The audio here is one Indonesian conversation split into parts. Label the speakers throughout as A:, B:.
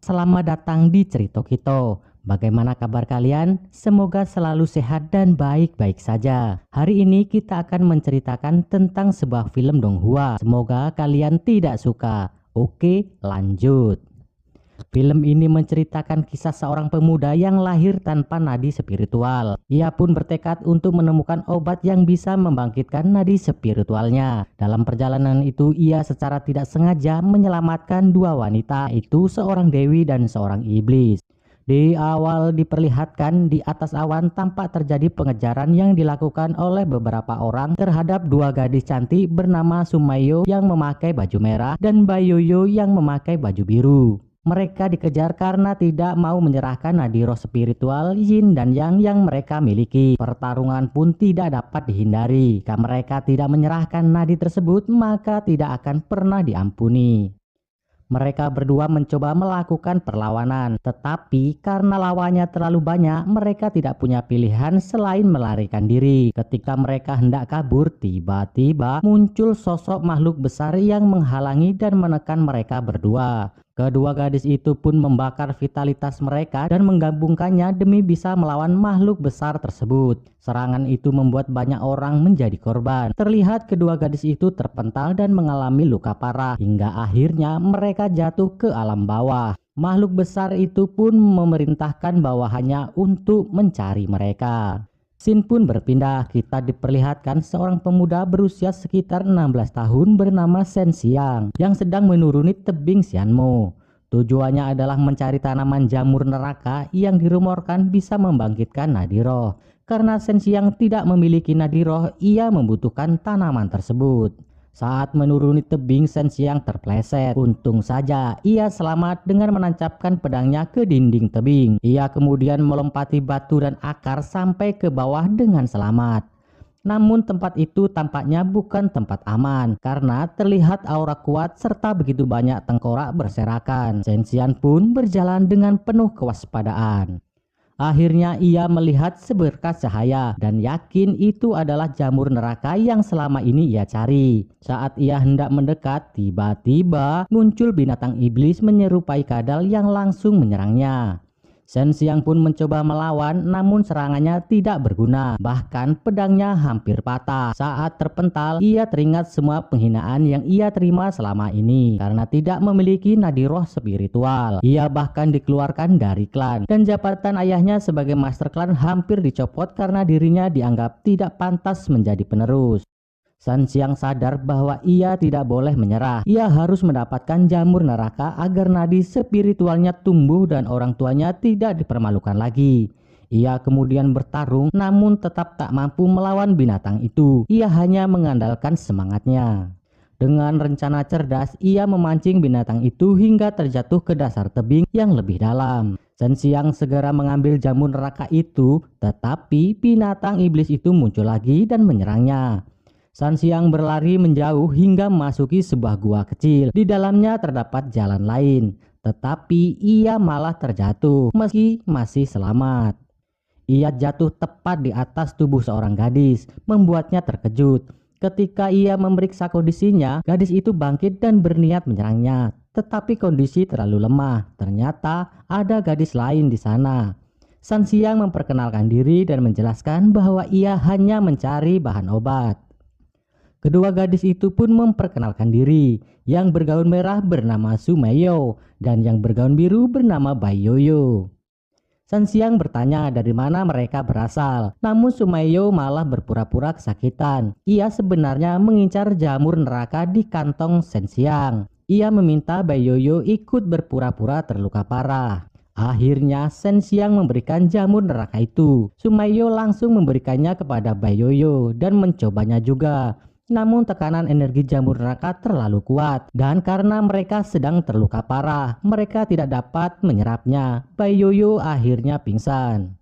A: Selamat datang di Cerita Kita. Bagaimana kabar kalian? Semoga selalu sehat dan baik-baik saja. Hari ini kita akan menceritakan tentang sebuah film Donghua. Semoga kalian tidak suka. Oke, lanjut. Film ini menceritakan kisah seorang pemuda yang lahir tanpa nadi spiritual. Ia pun bertekad untuk menemukan obat yang bisa membangkitkan nadi spiritualnya. Dalam perjalanan itu, ia secara tidak sengaja menyelamatkan dua wanita, itu seorang dewi dan seorang iblis. Di awal diperlihatkan di atas awan tampak terjadi pengejaran yang dilakukan oleh beberapa orang terhadap dua gadis cantik bernama Sumayo yang memakai baju merah dan Bayoyo yang memakai baju biru. Mereka dikejar karena tidak mau menyerahkan nadi roh spiritual yin dan yang mereka miliki. Pertarungan pun tidak dapat dihindari. Jika mereka tidak menyerahkan nadi tersebut, maka tidak akan pernah diampuni. Mereka berdua mencoba melakukan perlawanan, tetapi karena lawannya terlalu banyak, mereka tidak punya pilihan selain melarikan diri. Ketika mereka hendak kabur, tiba-tiba muncul sosok makhluk besar yang menghalangi dan menekan mereka berdua. Kedua gadis itu pun membakar vitalitas mereka dan menggabungkannya demi bisa melawan makhluk besar tersebut. Serangan itu membuat banyak orang menjadi korban. Terlihat kedua gadis itu terpental dan mengalami luka parah, hingga akhirnya mereka jatuh ke alam bawah. Makhluk besar itu pun memerintahkan bawahannya untuk mencari mereka. Scene pun berpindah, kita diperlihatkan seorang pemuda berusia sekitar 16 tahun bernama Shen Xiang yang sedang menuruni tebing Xianmo. Tujuannya adalah mencari tanaman jamur neraka yang dirumorkan bisa membangkitkan nadi roh. Karena Shen Xiang tidak memiliki nadi roh, ia membutuhkan tanaman tersebut. Saat menuruni tebing, Shen Xiang terpleset. Untung saja ia selamat dengan menancapkan pedangnya ke dinding tebing. Ia kemudian melompati batu dan akar sampai ke bawah dengan selamat. Namun tempat itu tampaknya bukan tempat aman karena terlihat aura kuat serta begitu banyak tengkorak berserakan. Shen Xiang pun berjalan dengan penuh kewaspadaan. Akhirnya ia melihat seberkas cahaya dan yakin itu adalah jamur neraka yang selama ini ia cari. Saat ia hendak mendekat, tiba-tiba muncul binatang iblis menyerupai kadal yang langsung menyerangnya. Shen Xiang pun mencoba melawan, namun serangannya tidak berguna. Bahkan pedangnya hampir patah. Saat terpental, ia teringat semua penghinaan yang ia terima selama ini karena tidak memiliki nadi roh spiritual. Ia bahkan dikeluarkan dari klan dan jabatan ayahnya sebagai master klan hampir dicopot karena dirinya dianggap tidak pantas menjadi penerus. Shen Xiang sadar bahwa ia tidak boleh menyerah. Ia harus mendapatkan jamur neraka agar nadi spiritualnya tumbuh dan orang tuanya tidak dipermalukan lagi. Ia kemudian bertarung namun tetap tak mampu melawan binatang itu. Ia hanya mengandalkan semangatnya. Dengan rencana cerdas, ia memancing binatang itu hingga terjatuh ke dasar tebing yang lebih dalam. Shen Xiang segera mengambil jamur neraka itu, tetapi binatang iblis itu muncul lagi dan menyerangnya. Shen Xiang berlari menjauh hingga memasuki sebuah gua kecil. Di dalamnya terdapat jalan lain, tetapi ia malah terjatuh meski masih selamat. Ia jatuh tepat di atas tubuh seorang gadis, membuatnya terkejut. Ketika ia memeriksa kondisinya, gadis itu bangkit dan berniat menyerangnya. Tetapi kondisi terlalu lemah. Ternyata ada gadis lain di sana. Shen Xiang memperkenalkan diri dan menjelaskan bahwa ia hanya mencari bahan obat. Kedua gadis itu pun memperkenalkan diri. Yang bergaun merah bernama Sumayo dan yang bergaun biru bernama Bayoyo. Shen Xiang bertanya dari mana mereka berasal. Namun Sumayo malah berpura-pura kesakitan. Ia sebenarnya mengincar jamur neraka di kantong Shen Xiang. Ia meminta Bayoyo ikut berpura-pura terluka parah. Akhirnya Shen Xiang memberikan jamur neraka itu. Sumayo langsung memberikannya kepada Bayoyo dan mencobanya juga. Namun tekanan energi jamur neraka terlalu kuat dan karena mereka sedang terluka parah, mereka tidak dapat menyerapnya. Bayoyo akhirnya pingsan.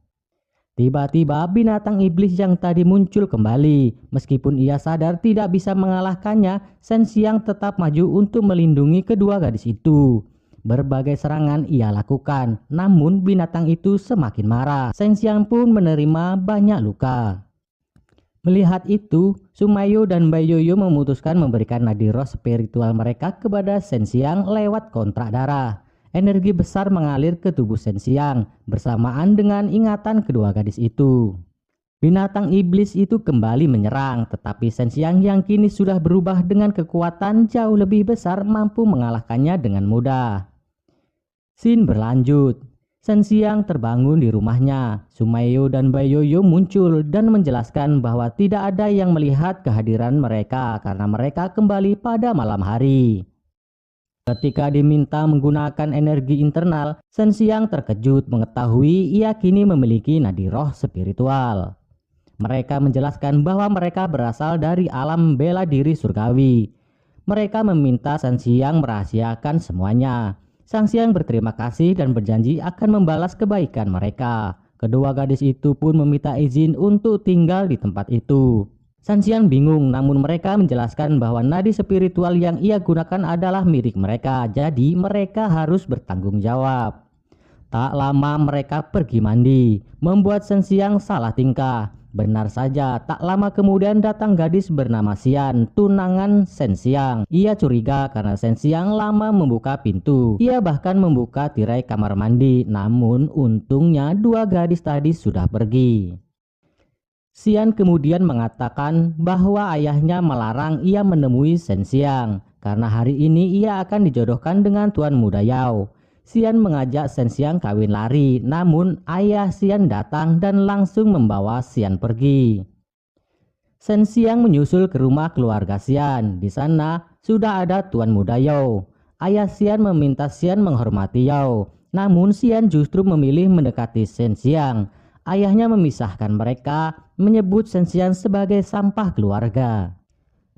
A: Tiba-tiba binatang iblis yang tadi muncul kembali. Meskipun ia sadar tidak bisa mengalahkannya, Shen Xiang tetap maju untuk melindungi kedua gadis itu. Berbagai serangan ia lakukan, namun binatang itu semakin marah. Shen Xiang pun menerima banyak luka. Melihat itu, Sumayo dan Bayoyo memutuskan memberikan nadi roh spiritual mereka kepada Shen Xiang lewat kontrak darah. energi besar mengalir ke tubuh Shen Xiang bersamaan dengan ingatan kedua gadis itu. Binatang iblis itu kembali menyerang, tetapi Shen Xiang yang kini sudah berubah dengan kekuatan jauh lebih besar mampu mengalahkannya dengan mudah. Scene berlanjut. Shen Xiang terbangun di rumahnya. Sumayo dan Baiyoyo muncul dan menjelaskan bahwa tidak ada yang melihat kehadiran mereka karena mereka kembali pada malam hari. Ketika diminta menggunakan energi internal, Shen Xiang terkejut mengetahui ia kini memiliki nadi roh spiritual. Mereka menjelaskan bahwa mereka berasal dari alam bela diri surgawi. Mereka meminta Shen Xiang merahasiakan semuanya. Sang Xiang berterima kasih dan berjanji akan membalas kebaikan mereka. Kedua gadis itu pun meminta izin untuk tinggal di tempat itu. Shen Xiang bingung, namun mereka menjelaskan bahwa nadi spiritual yang ia gunakan adalah milik mereka, jadi mereka harus bertanggung jawab. Tak lama mereka pergi mandi, membuat Shen Xiang salah tingkah. Benar saja, tak lama kemudian datang gadis bernama Xian, tunangan Shen Xiang. Ia curiga karena Shen Xiang lama membuka pintu. Ia bahkan membuka tirai kamar mandi, namun untungnya dua gadis tadi sudah pergi. Xian kemudian mengatakan bahwa ayahnya melarang ia menemui Shen Xiang karena hari ini ia akan dijodohkan dengan Tuan Muda Yao. Xian mengajak Shen Xiang kawin lari, namun ayah Xian datang dan langsung membawa Xian pergi. Shen Xiang menyusul ke rumah keluarga Xian. Di sana sudah ada Tuan Muda Yao. Ayah Xian meminta Xian menghormati Yao, namun Xian justru memilih mendekati Shen Xiang. Ayahnya memisahkan mereka, menyebut Shen Xiang sebagai sampah keluarga.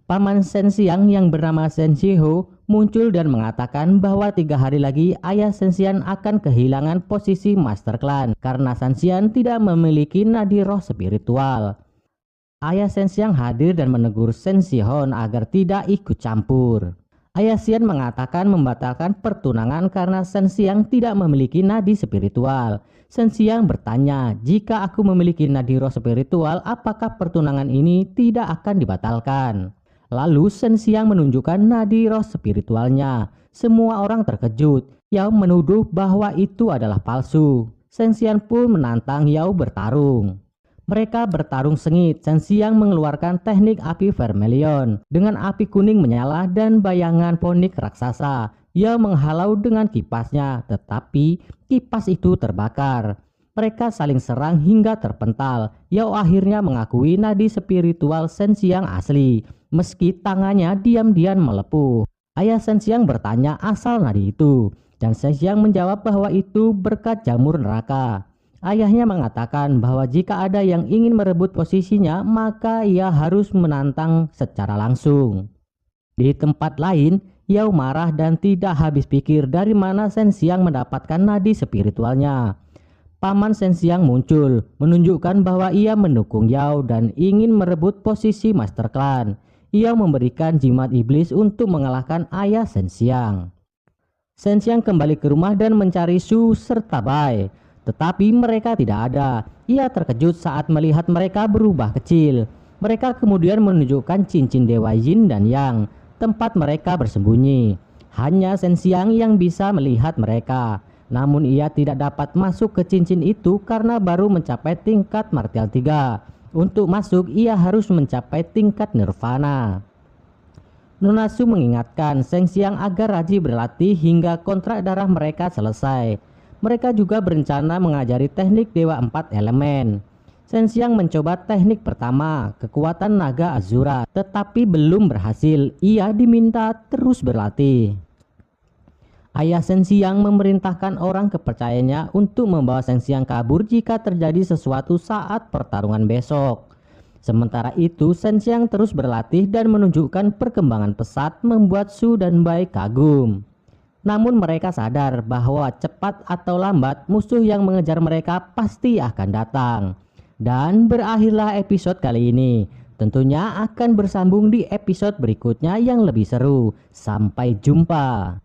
A: Paman Shen Xiang yang bernama Shen Shiho muncul dan mengatakan bahwa 3 hari lagi ayah Shen Xiang akan kehilangan posisi Master Clan karena Shen Xiang tidak memiliki nadi roh spiritual. Ayah Shen Xiang hadir dan menegur Shen Shihon agar tidak ikut campur. Ayah Xian mengatakan membatalkan pertunangan karena Shen Xiang tidak memiliki nadi spiritual. Shen Xiang bertanya, jika aku memiliki nadi roh spiritual, apakah pertunangan ini tidak akan dibatalkan? Lalu Shen Xiang menunjukkan nadi roh spiritualnya. Semua orang terkejut. Yao menuduh bahwa itu adalah palsu. Shen Xiang pun menantang Yao bertarung. Mereka bertarung sengit. Shen Xiang mengeluarkan teknik api vermilion dengan api kuning menyala dan bayangan ponik raksasa. Yao menghalau dengan kipasnya, tetapi kipas itu terbakar. Mereka saling serang hingga terpental. Yao akhirnya mengakui nadi spiritual Shen Xiang asli, meski tangannya diam-diam melepuh. Ayah Shen Xiang bertanya asal nadi itu, dan Shen Xiang menjawab bahwa itu berkat jamur neraka. Ayahnya mengatakan bahwa jika ada yang ingin merebut posisinya, maka ia harus menantang secara langsung. Di tempat lain, Yao marah dan tidak habis pikir dari mana Shen Xiang mendapatkan nadi spiritualnya. Paman Shen Xiang muncul, menunjukkan bahwa ia mendukung Yao dan ingin merebut posisi Master Clan. Ia memberikan jimat iblis untuk mengalahkan ayah Shen Xiang. Shen Xiang kembali ke rumah dan mencari Su serta Bai, tetapi mereka tidak ada. Ia terkejut saat melihat mereka berubah kecil. Mereka kemudian menunjukkan cincin Dewa Yin dan Yang, tempat mereka bersembunyi. Hanya Shen Xiang yang bisa melihat mereka. Namun ia tidak dapat masuk ke cincin itu karena baru mencapai tingkat martial 3. Untuk masuk ia harus mencapai tingkat nirvana. Nona Su mengingatkan Shen Xiang agar rajin berlatih hingga kontrak darah mereka selesai. Mereka juga berencana mengajari teknik Dewa 4 Elemen. Shen Xiang mencoba teknik pertama, kekuatan naga Azura, tetapi belum berhasil. Ia diminta terus berlatih. Ayah Shen Xiang memerintahkan orang kepercayaannya untuk membawa Shen Xiang kabur jika terjadi sesuatu saat pertarungan besok. Sementara itu, Shen Xiang terus berlatih dan menunjukkan perkembangan pesat membuat Su dan Bai kagum. Namun mereka sadar bahwa cepat atau lambat musuh yang mengejar mereka pasti akan datang. Dan berakhirlah episode kali ini. Tentunya akan bersambung di episode berikutnya yang lebih seru. Sampai jumpa.